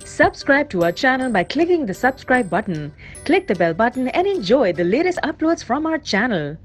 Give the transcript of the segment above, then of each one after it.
Subscribe to our channel by clicking the subscribe button. Click the bell button and enjoy the latest uploads from our channel.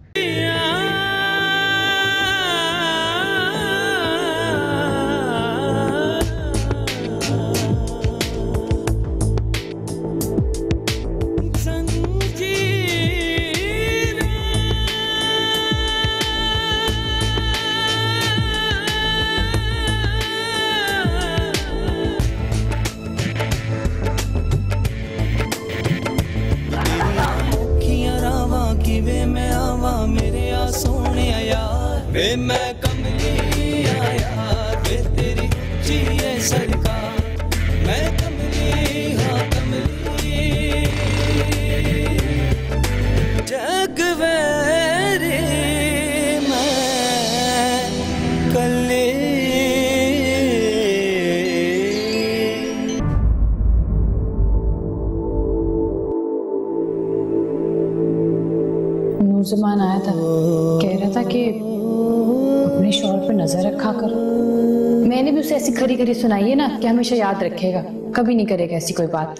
वे मैं आवा मेरे आ सोने यार वे मैं कमली आया वे तेरी ऊंची है सरकार मैं कमली हाँ कमली जग वेरे मैं कले ज़मान आया था, कह रहा था कि अपने शौहर पर नजर रखा करो। मैंने भी उसे ऐसी खरी खरी सुनाई है ना कि हमेशा याद रखेगा, कभी नहीं करेगा ऐसी कोई बात।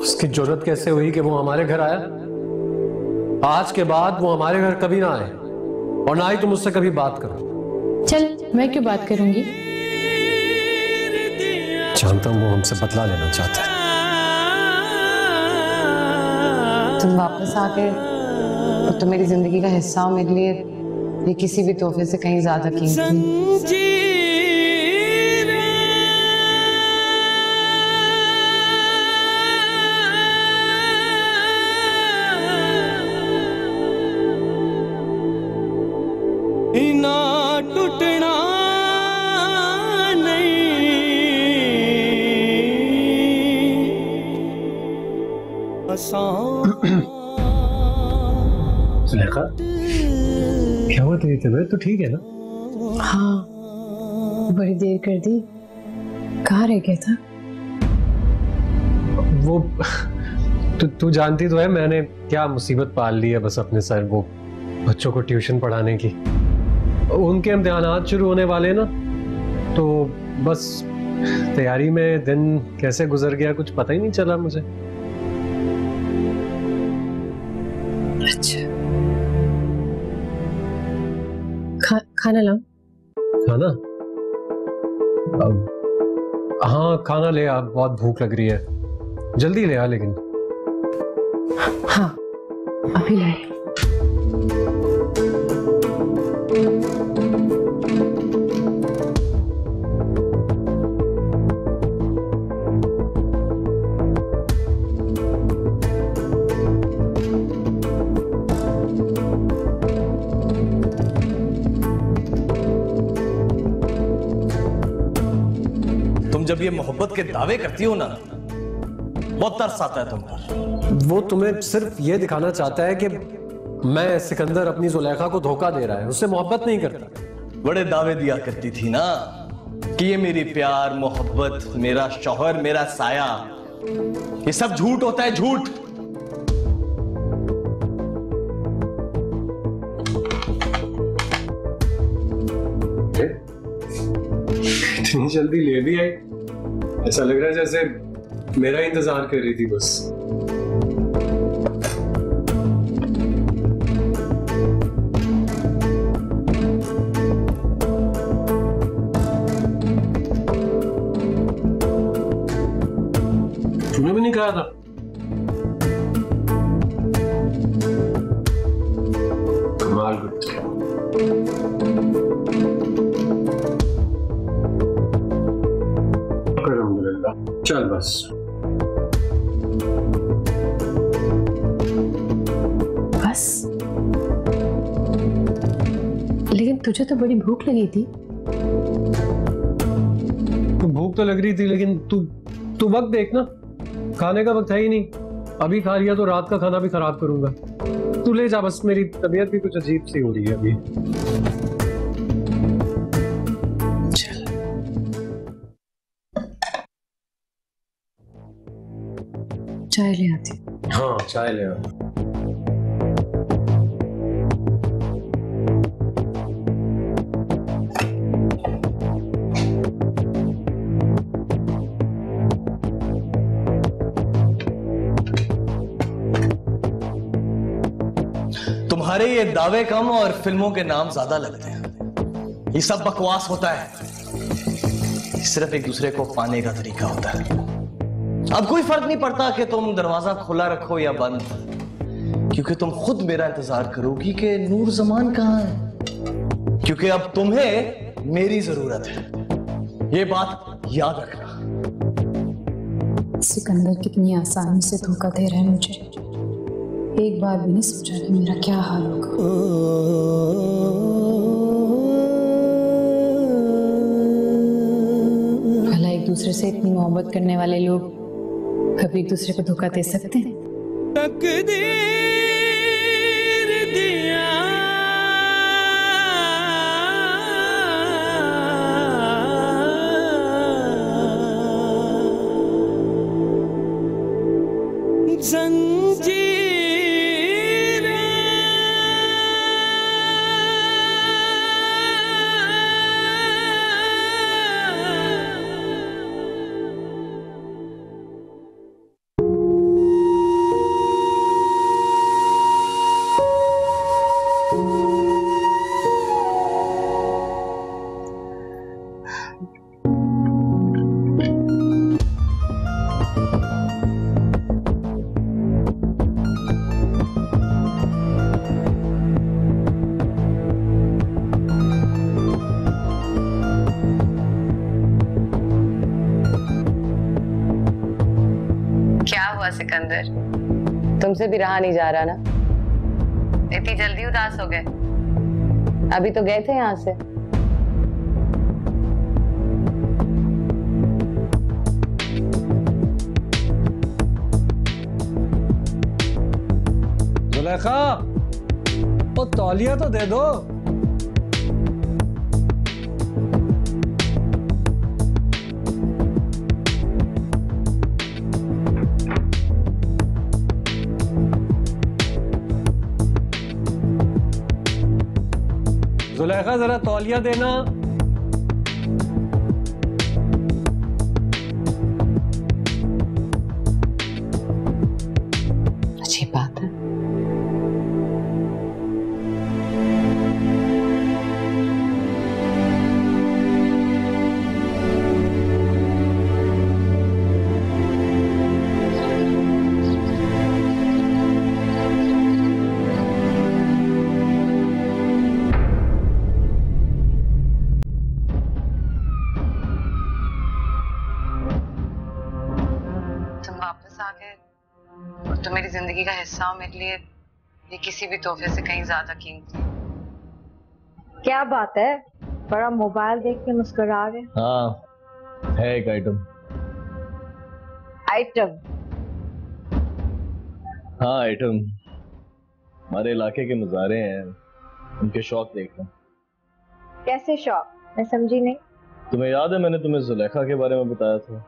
उसकी जरूरत कैसे हुई कि वो हमारे घर आया? आज के बाद वो हमारे घर कभी ना आए और ना ही तुम उससे कभी बात करो। चल, मैं क्यों बात करूंगी? जानता हूं वो हमसे बदला लेना चाहता है। तुम वापस आके और तुम मेरी जिंदगी का हिस्सा हो, मेरे लिए ये किसी भी तोहफे से कहीं ज्यादा कीमती है। ना टूटना सुलेखा, क्या हुआ तेरी तबीयत तो ठीक है ना? हाँ, बड़ी देर कर दी। कहाँ रह गया था? वो तू जानती तो है मैंने क्या मुसीबत पाल ली है बस अपने सर, वो बच्चों को ट्यूशन पढ़ाने की। उनके इम्तिहानात शुरू होने वाले ना, तो बस तैयारी में दिन कैसे गुजर गया कुछ पता ही नहीं चला मुझे। अच्छा, खाना लाओ। खाना? हाँ खाना ले आ, बहुत भूख लग रही है, जल्दी ले आ लेकिन। हाँ अभी लाए। जब ये मोहब्बत के दावे करती हो ना, बहुत तरस आता है तुम पर। वो तुम्हें सिर्फ ये दिखाना चाहता है कि मैं सिकंदर अपनी जुलेखा को धोखा दे रहा है, उससे मोहब्बत नहीं करता। बड़े दावे दिया करती थी ना कि ये मेरी प्यार मोहब्बत, मेरा शौहर, मेरा साया, ये सब झूठ होता है, झूठ। इतनी जल्दी ले भी आई? ऐसा लग रहा है जैसे मेरा इंतजार कर रही थी बस। तूने भी नहीं कहा था? कमाल गुड। चल बस। बस? लेकिन तुझे तो बड़ी भूख लगी थी। तो भूख तो लग रही थी लेकिन तू वक्त देख ना, खाने का वक्त है ही नहीं। अभी खा लिया तो रात का खाना भी खराब करूंगा। तू ले जा बस, मेरी तबीयत भी कुछ अजीब सी हो रही है अभी। चाय ले आती। हाँ चाय ले आ। तुम्हारे ये दावे कम और फिल्मों के नाम ज्यादा लगते हैं। ये सब बकवास होता है, सिर्फ एक दूसरे को पाने का तरीका होता है। अब कोई फर्क नहीं पड़ता कि तुम दरवाजा खुला रखो या बंद, क्योंकि तुम खुद मेरा इंतजार करोगी कि नूर जमान कहां है, क्योंकि अब तुम्हें मेरी जरूरत है। ये बात याद रखना। सिकंदर कितनी आसानी से धोखा दे रहा है मुझे। एक बार भी नहीं सोचा कि मेरा क्या हाल होगा। भला एक दूसरे से इतनी मोहब्बत करने वाले लोग कभी एक दूसरे को धोखा दे सकते हैं? तकदीर दिया जंजीर सिकंदर, तुमसे भी रहा नहीं जा रहा ना? इतनी जल्दी उदास हो गए? अभी तो गए थे यहाँ से। जुलेखा, वो तौलिया तो दे दो। जुलेखा, जरा तौलिया देना। अच्छी बात है। तो मेरी जिंदगी का हिस्सा हो, मेरे लिए ये किसी भी तोहफे से कहीं ज्यादा कीमती। क्या बात है, बड़ा मोबाइल देख के मुस्कुरा रहे। हाँ, है एक आइटम। आइटम? हाँ आइटम। हमारे इलाके के नजारे हैं, उनके शौक देखना। कैसे शौक? मैं समझी नहीं। तुम्हें याद है मैंने तुम्हें जुलेखा के बारे में बताया था?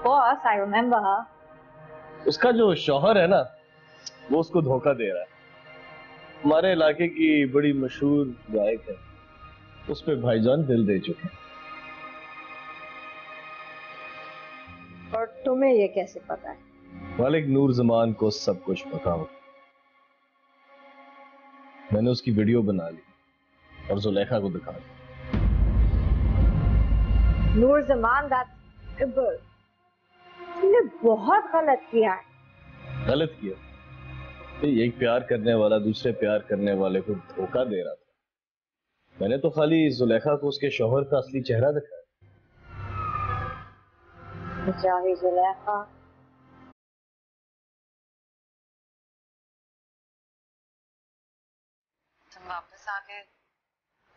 Boss, I remember. उसका जो शौहर है ना, वो उसको धोखा दे रहा है। हमारे इलाके की बड़ी मशहूर गायक है, उस पे भाईजान दिल दे चुके हैं। और तुम्हें ये कैसे पता है? मालिक नूर जमान को सब कुछ पता हो। मैंने उसकी वीडियो बना ली और जुलेखा को दिखा दी। नूर जमान, दैट्स इबल। तुमने बहुत गलत किया है। गलत किया? तो एक प्यार करने वाला दूसरे प्यार करने वाले को धोखा दे रहा था। मैंने तो खाली जुलेखा को उसके शौहर का असली चेहरा दिखाया। बेचारी जुलेखा। तुम वापस आ गए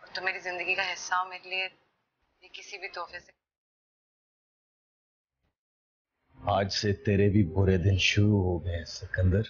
और तुम मेरी जिंदगी का हिस्सा हो, मेरे लिए ये किसी भी तोहफे से। आज से तेरे भी बुरे दिन शुरू हो गए सिकंदर।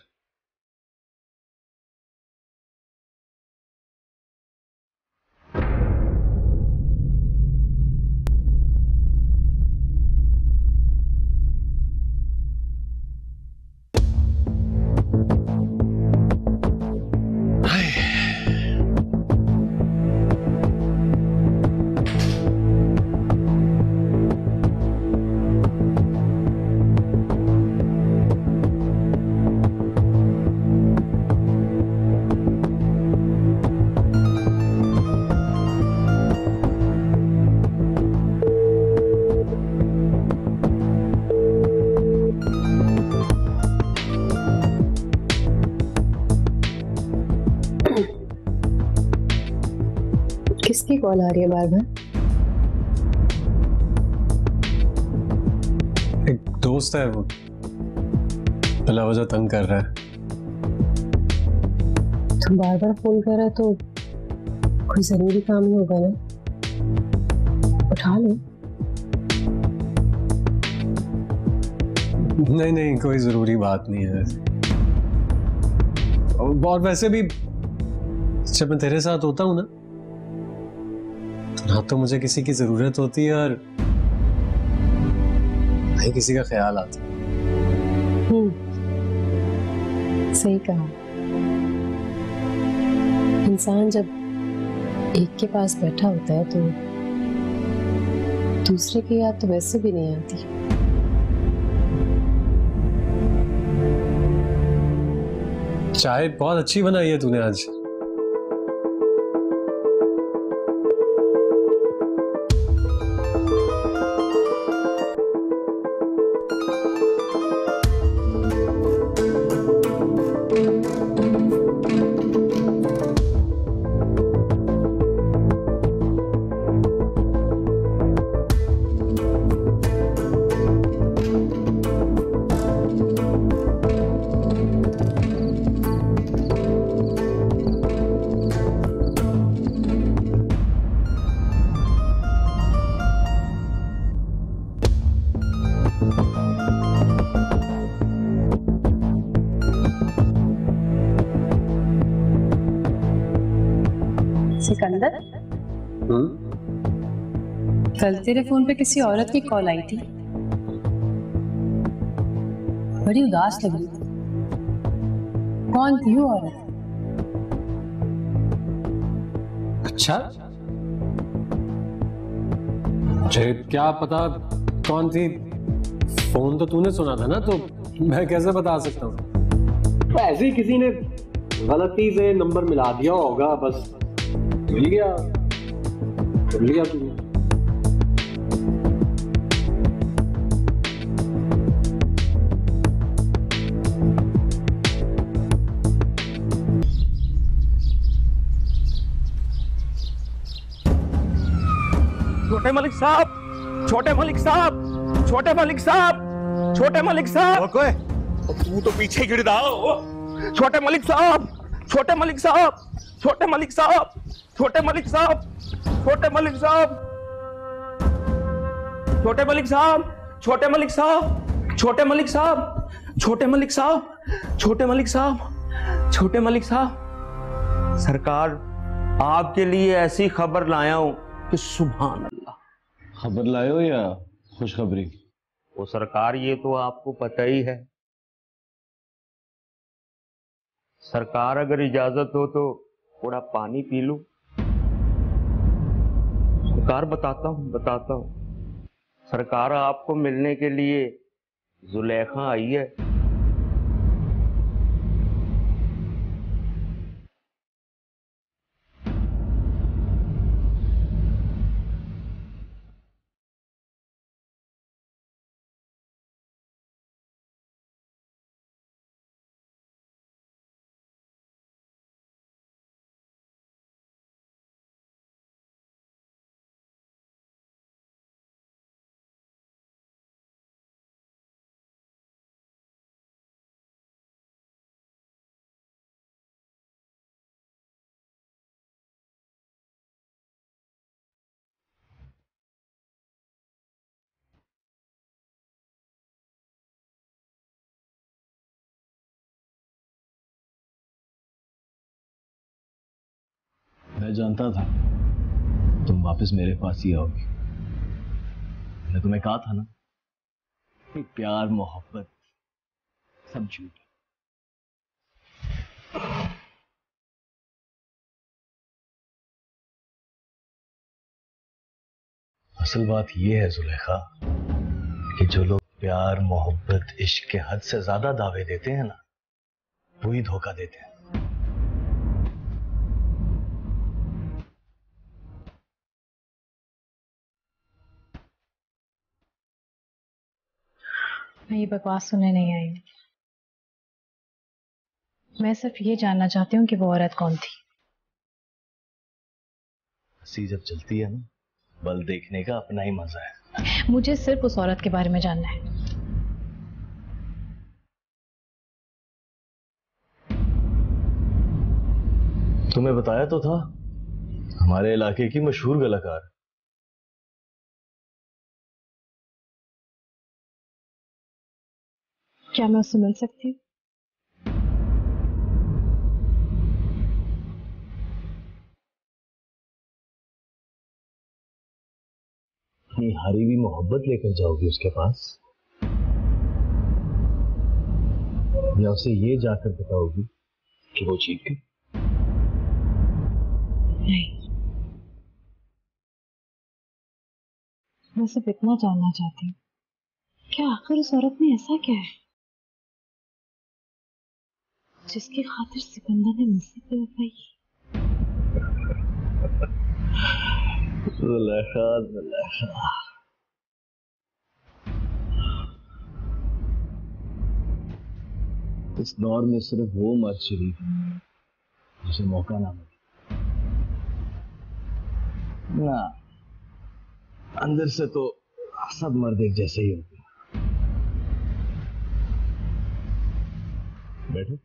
कॉल आ रही है बार बार? एक दोस्त है, वो बिला वजह तंग कर रहा है। तुम बार बार फोन कर रहा है तो कोई जरूरी काम ही होगा ना, उठा लो। नहीं नहीं, कोई जरूरी बात नहीं है। और वैसे भी जब मैं तेरे साथ होता हूं ना तो मुझे किसी की जरूरत होती है और नहीं किसी का ख्याल आता। सही कहा। इंसान जब एक के पास बैठा होता है तो दूसरे की याद तो वैसे भी नहीं आती। चाय बहुत अच्छी बनाई है तूने आज। सिकंदर, कल तेरे फोन पे किसी औरत की कॉल आई थी, बड़ी उदास लग रही थी। कौन थी वो औरत? अच्छा, मुझे क्या पता कौन थी। फोन तो तूने सुना था ना, तो मैं कैसे बता सकता हूँ। तो ऐसे ही किसी ने गलती से नंबर मिला दिया होगा, बस मिल गया, कर लिया तूने। छोटे मलिक साहब, छोटे मलिक साहब, छोटे मलिक साहब, छोटे मलिक साहब। कोई तू तो पीछे गिर रहा हो। छोटे मलिक साहब, छोटे मलिक साहब, छोटे मलिक साहब, छोटे मलिक साहब, छोटे मलिक साहब, छोटे मलिक साहब, छोटे मलिक साहब, छोटे मलिक साहब, छोटे मलिक साहब, छोटे मलिक साहब, छोटे मलिक साहब। सरकार, आपके लिए ऐसी खबर लाया हूं कि सुभान अल्लाह। खबर लाए हो या खुशखबरी? वो सरकार, ये तो आपको पता ही है। सरकार, अगर इजाजत हो तो थोड़ा पानी पी लूं। सरकार, बताता हूं सरकार, आपको मिलने के लिए जुलेखा आई है। मैं जानता था तुम वापस मेरे पास ही आओगे। मैंने तुम्हें कहा था ना कि प्यार मोहब्बत सब झूठ है। असल बात यह है जुलेखा कि जो लोग प्यार मोहब्बत इश्क के हद से ज्यादा दावे देते हैं ना, वो ही धोखा देते हैं। मैं ये बकवास सुनने नहीं आई हूँ। मैं सिर्फ ये जानना चाहती हूँ कि वो औरत कौन थी। हंसी जब चलती है ना, बल देखने का अपना ही मजा है। मुझे सिर्फ उस औरत के बारे में जानना है। तुम्हें बताया तो था, हमारे इलाके की मशहूर कलाकार। क्या मैं उससे मिल सकती हूँ? अपनी हारी हुई मोहब्बत लेकर जाओगी उसके पास, या उसे ये जाकर बताओगी कि वो जीत गई? नहीं, मैं सिर्फ इतना जानना चाहती हूँ, क्या आखिर उस औरत में ऐसा क्या है जिसकी खातिर सिकंदर ने मुझसे बेवफाई की? ज़ुलेखा, ज़ुलेखा, इस दौर में सिर्फ वो मर्द शरीफ है जिसे मौका ना मिले। ना, अंदर से तो सब मर्द एक जैसे ही होते हैं। बैठो।